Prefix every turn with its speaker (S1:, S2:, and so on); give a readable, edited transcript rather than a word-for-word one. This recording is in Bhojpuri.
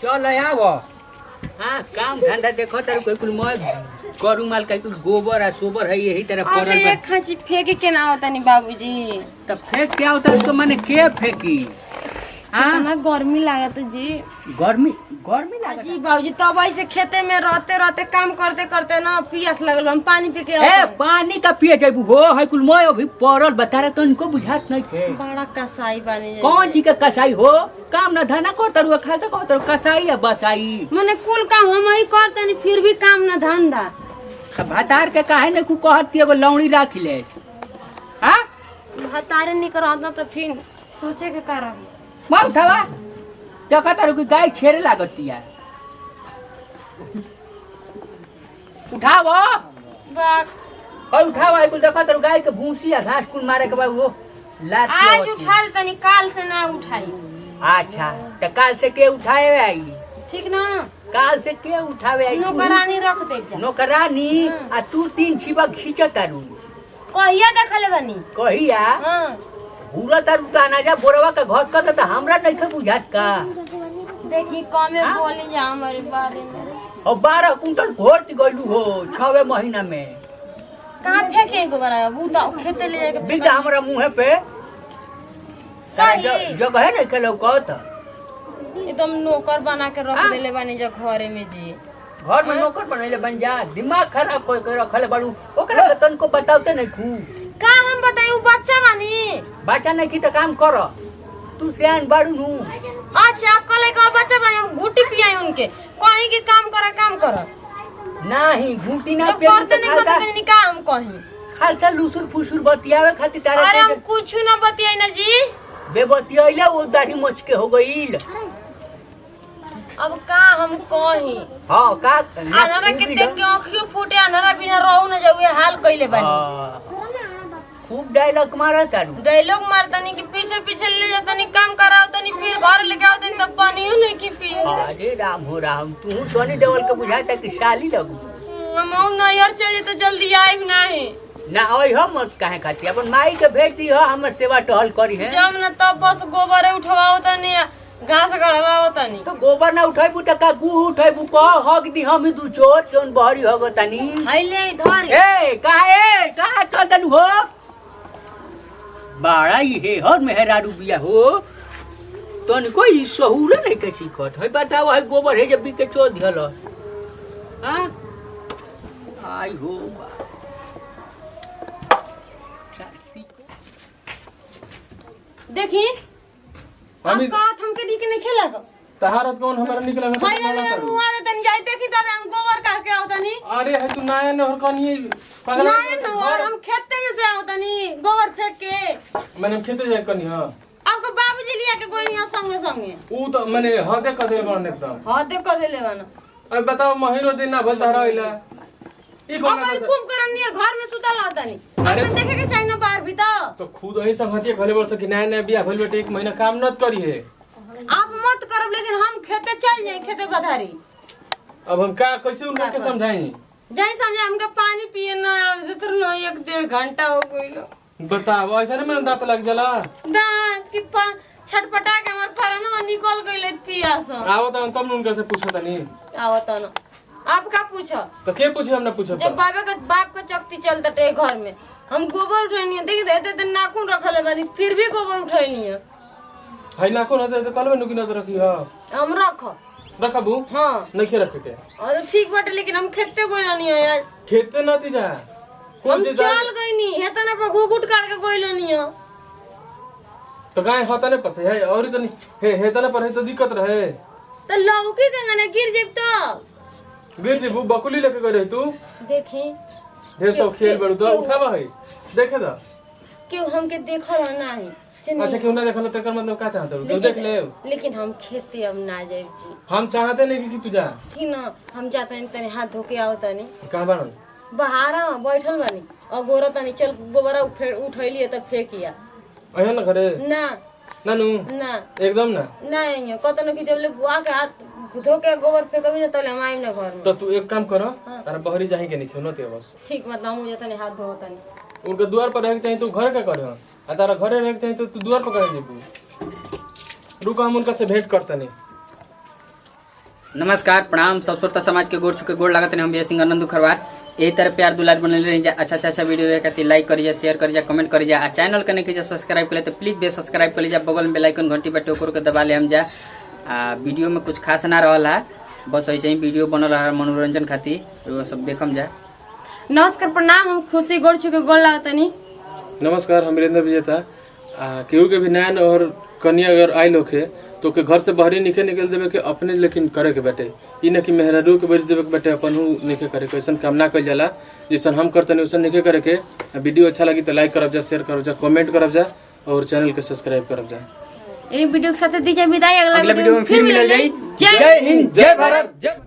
S1: चल आओ। हाँ काम धंधा देखो तर कोई कुल मैं करू माल कई कुल गोबर आ सोबर है यही तरह
S2: अरे
S1: परल
S2: एक खाची फेंके के ना होता नहीं बाबूजी।
S1: तब फेंक क्या होता है तो मैंने के फेंकी। हाँ
S2: कितना गर्मी लागत जी।
S1: गर्मी गर्मी लागत
S2: जी बाबूजी तब ऐसे खेते में रहते रहते काम करते करते ना पियास लगल हम पानी पी के
S1: ए पानी का पिए जाबू हो है कुल मैं अभी परल बता रहे तो इनको बुझात नहीं थे।
S2: बड़ा कसाई बनी
S1: कौन जी का कसाई हो काम ना धना करता रुआ खाता कहता कसाई या बसाई
S2: मने कुल काम हम ही करते नहीं फिर भी काम ना धंधा।
S1: भातार के काहे ने कु कहती एगो लौड़ी राख ले। हां
S2: हतारे निकल तो फिर सोचे के कारण
S1: मां उठावा देखता रुकी गाय छेरे लागती है। उठाओ
S2: बाक
S1: कोई उठाओ कुल देखता रु गाय के भूसी या घास कुल मारे के बाद वो लात
S2: आज उठा दे तनी काल से ना उठाई।
S1: अच्छा तो काल से के उठाए आई
S2: ठीक ना
S1: काल से के उठावे आई
S2: नौकरानी रख दे जा
S1: नौकरानी आ तू 3 छिपा खींचत तारू
S2: कहिया देखले बनी
S1: कहिया
S2: हां
S1: पूरा तारू ताना जा बोरवा का घस का त हमरा नहीं खे बुझात का
S2: देखी कमे बोली जा हमारे बारे में
S1: और 12 कुंटल घोट गइलू हो 6वें महीना में
S2: कहां फेंके गोबर वो तो खेते ले जाके
S1: बिगा हमरा मुंह पे
S2: सही
S1: जगह है नहीं खेलो कहत
S2: एकदम नौकर बना के रख देले बानी जो घरे में जी
S1: घर में नौकर बनैले बन जा दिमाग खराब कोई के रखले बाड़ू ओकरा के तनको बताउते नहीं खू
S2: का हम बताई बच्चा बानी
S1: बच्चा नहीं की त काम कर तू सियान बाड़ू नु
S2: अच्छा कल का बच्चा बानी हम घुटी पियाई उनके कहीं के काम कर
S1: नहीं घूटी ना
S2: जब करते नहीं करते नहीं काम कहीं
S1: खालसा लुसुर फुसुर बतियावे खातिर तारे
S2: अरे हम कुछ ना बतियाई ना जी
S1: बेबतियाइले वो दाढ़ी मोच के हो गईल।
S2: अब का हम कहीं
S1: हां का
S2: अनरा के देख के आंखियों फूटे अनरा बिना रहू न जावे हाल कइले बानी
S1: खूब डायलॉग मारा तारू
S2: डायलॉग मारतनी कि पीछे पीछे ले जातनी काम करावतनी फिर घर लेके आवतनी तब पानियो नहीं की पी।
S1: अरे राम हो राम तू सोनी देवल के बुझाता कि साली लगू
S2: हम नैहर चली तो जल्दी आइब नहीं
S1: ना ओइ हम मत काहे खाती अपन माई के भेज दी हो हमर सेवा टहल करी है
S2: जब न तब बस गोबर उठवावतनी घास गड़वावतनी
S1: तो गोबर ना उठाइबू त का गु उठाइबू क हक दी हम दू चोट जोन बहरी होगतनी
S2: हइले धर
S1: ए काहे कदन हो बाड़ा ये हर मेहरारू बिया हो तन कोई सहूर नहीं के सीखत है बताओ है गोबर है जब भी के चो दियल हां आई हो
S2: देखी हम का हमके दी के नहीं खेला को
S3: तहारत कौन हमारा निकला है
S2: भाई मेरा मुंह आ तनी जाई देखी तब हम गोबर काट के आवतनी।
S3: अरे है तू नाया न और कनी पागल
S2: नहीं न और हम खेते में से आवतनी गोबर फेंक के
S3: मैंने खेते जाए कनी हां
S2: आपको बाबूजी लिया के कोई नहीं संगे संगे
S3: ऊ तो मैंने हदे कदे बन एकदम
S2: हां देखो दे लेवाना।
S3: अब बताओ महीनो दिन ना भल तहराइला ई कोन
S2: अब कुंभकर्ण नियर घर में सुतल आवतनी अब तो देखे के चाहिए ना बाहर भी
S3: तो खुद वही संगतिया घले बोल सकी नया नया बियाह भइल बेटे 1 महीना काम न करी है
S2: आप मत करब लेकिन हम खेते चल जाए खेते बधारी।
S3: अब हम का कैसे उनका के समझाई
S2: जाई समझे हमके पानी पिए ना जितर न 1-1.5 घंटा हो गइल
S3: बताओ ऐसा नहीं मैंने दांत लग जाला
S2: दांत की छटपटा के हमर फरनवा निकल गइले पियास
S3: आओ तो तब उनका से पूछो तनी
S2: आवत न आप का पूछो
S3: तो के पूछे हमने पूछो
S2: जब बाप का चक्ति चलता टे घर में हम गोबर उठैनी देखी देते नाखून रखले बानी फिर भी गोबर उठैनी
S3: है ना कोन होते तो कल में नुकी नजर रखी हां
S2: हम
S3: रखबू
S2: हां
S3: नहीं के रखे के
S2: और ठीक बाटे लेकिन हम खेते कोई नहीं है यार
S3: खेते ना दी जा
S2: हम चल गई नहीं है तना पर घुघुट काट के कोई नहीं है
S3: तो गाय होता ने पसे है और इतनी हे तना पर है तो दिक्कत रहे
S2: तो लौकी देंगे ना गिर जेब तो
S3: गिर जी बकुली लेके गए रही तू
S2: देखी
S3: ढेर सौ खेल बड़ू तो उठावा है देखे दा
S2: क्यों हमके देखल ना है
S3: अच्छा क्यों ना देखल तेकर मतलब का चाहत हो देख ले
S2: लेकिन हम खेते अब ना जाए जी
S3: हम चाहते नहीं कि तू जा
S2: ठीक ना हम जाते हैं तने हाथ धो के आओ तनी
S3: कहां बाड़न
S2: बाहर बैठल बानी और गोरा तनी चल गोबरा उठैलिए तब फेंकिया
S3: अहे ना घरे
S2: ना
S3: नानू
S2: ना
S3: एकदम ना
S2: नहीं कतनो की जब ले बुआ के हाथ धो के गोबर फेंकबी ना तले हम आइम ना घर में
S3: तो तू एक काम करो तारा बहरी जाही के नहीं क्यों न ते बस
S2: ठीक मतलब मुझे तने हाथ धो तनी
S3: उनके द्वार पर रह के चाहिए तू घर का करे आ तारा घरे रह के चाहिए तो तू द्वार पर करे जेबू रुक हम उनका से भेंट करता नहीं
S1: नमस्कार प्रणाम सब श्रोता समाज के गोड़ चुके गोड़ लागत हम भी सिंह आनंद खरवार यही तरह प्यार दुलार बनल रही अच्छा वीडियो देखे लाइक करिए शेयर करिए कमेंट करिए आ चैनल के नहीं कीजिए सब्सक्राइब कर ले तो प्लीज भी सब्सक्राइब कर लीजिए बगल में बेल आइकन घंटी बटे ओकर के दबा ले हम जा वीडियो में कुछ खास ना रहा बस ऐसे ही वीडियो बनल रहा मनोरंजन खातिर वो सब देखम जा।
S2: नमस्कार प्रणाम हम खुशी गोड़ चुके गोड़ लागतनी।
S3: नमस्कार हम वीरेंद्र विजेता। केहू के भी नैन और कन्या अगर आयल होखे तो के घर से बाहरी निके निकल देवे के अपने लेकिन करे के बाटे ई न कि मेहरारू के बेच देवे के बाटे अपन निके करे के ऐसा काम ना कइल जाला जैसन हम करतनी वैसन निके करे के। वीडियो अच्छा लगी तो लाइक करब जा शेयर करब जा कमेंट करब जा और चैनल के सब्सक्राइब करब जा।
S2: ये वीडियो के साथ दीजिए विदाई।
S1: अगला वीडियो में फिर मिल जाए। जय हिंद जय भारत जय